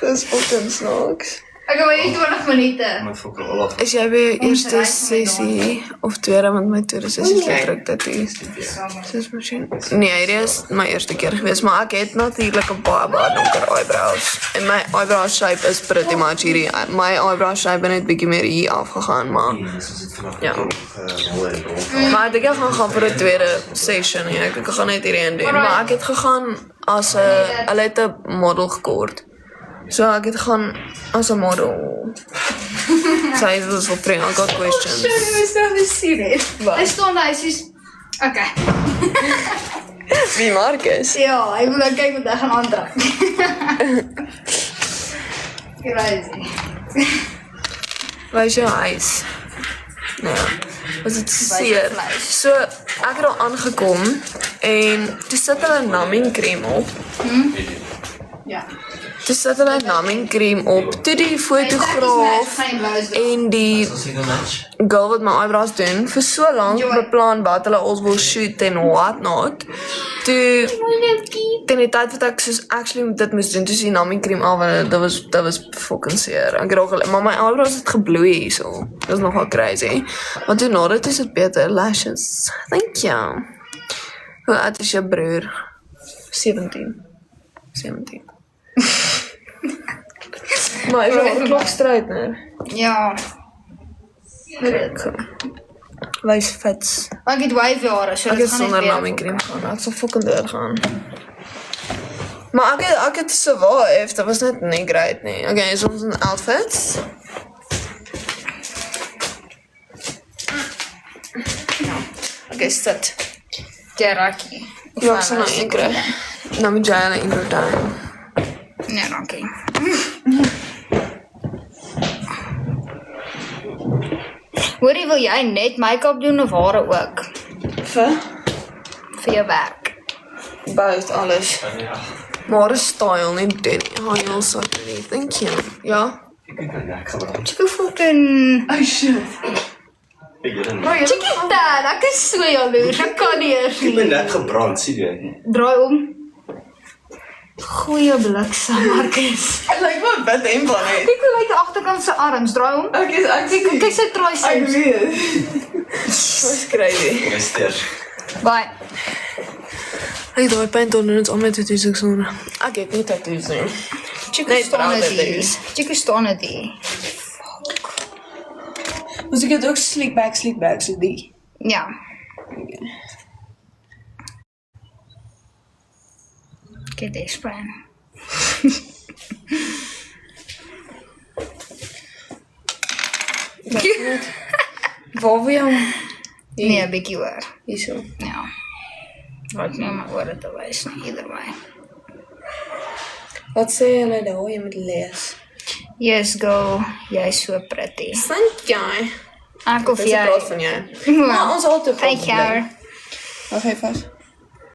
Dis fucking snaaks. Ek wil hier 20 minute. Met fokke Olaf. Is jy by jou eerste sessie of tweede, want my tweede sessie is letterlik tattoos. Dis masjien. Nee, hierdie is my eerste keer gewees, maar ek het natuurlik 'n baie donker eyebrows. En my eyebrow shape is pretty much hierdie. My eyebrow shape het net bietjie meer hier afgegaan, maar ja. Maar ek gaan vir 'n tweede session, ja. Ek gaan net hierdie een doen, maar ek het gegaan as 'n hulle het 'n model gekort. So ek het gaan as 'n model. Sy was op train, I got questions. Is nou serious? Hy staan daar, hy's okay. Wie Marcus? Ja, hy wil nou kyk wat hy gaan aantrek. Crazy. Waar is jou huis? Nou ja, was dit seer. So, ek het al aangekom en toe sit hulle numbing cream op. Ja. Toe sit hulle numbing cream op. Toe die fotograaf en die girl wat my eyebrows doen vir so lank beplan wat hulle ons wil shoot en what not. Toe ten die tyd wat ek soos actually dit moes doen, toe die numbing cream af, dat was fucking seer. Ek het ook, maar my eyebrows het gebloei hierso. Dat is nogal crazy. Maar toe na dit is het beter. Lashes. Thank you. Hoe oud is jou broer? 17. Maar is jou klokstrijd, nee? Ja. Wees fits. Ek het wave jare, so Ek dit het gaan net sonder weer. numbing cream gaan. Ek sal fucking doodgaan. Maar ek het survived. Dat was net nie great nie. Okay, is ons in outfits? Okay, sit. Terrakie. Ja, ek sal nou een kry. Nou moet jy hulle intro doen. Nee, dankie. Hoorie, wil jy net make-up doen of hare ook? Vir jou werk. Both, alles. Maar een style, nie doen nie. Oh, heel sorry. Thank you. Ja? Ek het net gebrand. Check hoe fucking... Oh, shit. Check it daar, ek is so jaloers, ek kan nie eers Ek het nie. net gebrand, sien jy? Draai om. Goeie bliksem, Marcus. Ek lyk maar bid en van het. Kyk hoe lyk die agterkant sy arms, draai om. Ek sien. Kyk sy triceps. weet. Was crazy. Gister. Bye. Ek het daai paint on en het al my tattoos ek sonder. Ek het nie tattoos nie. Check Nee, hoe staan brown het hier. tattoos. Check hoe staan het hier. Dus ek het ook sleek back, so die. Ja. Get this plan. Waar wil jou? Nee, 'n bietjie hoor. Hierso. Ja. Wat nie my ore te wys nie, either way. Wat sê hulle daar? Jy moet lees. Yes, girl. Jy's so pretty. Thank you. Ek of Dis 'n jy. praat van jou. Maar ons altyd Thank you. Wag even.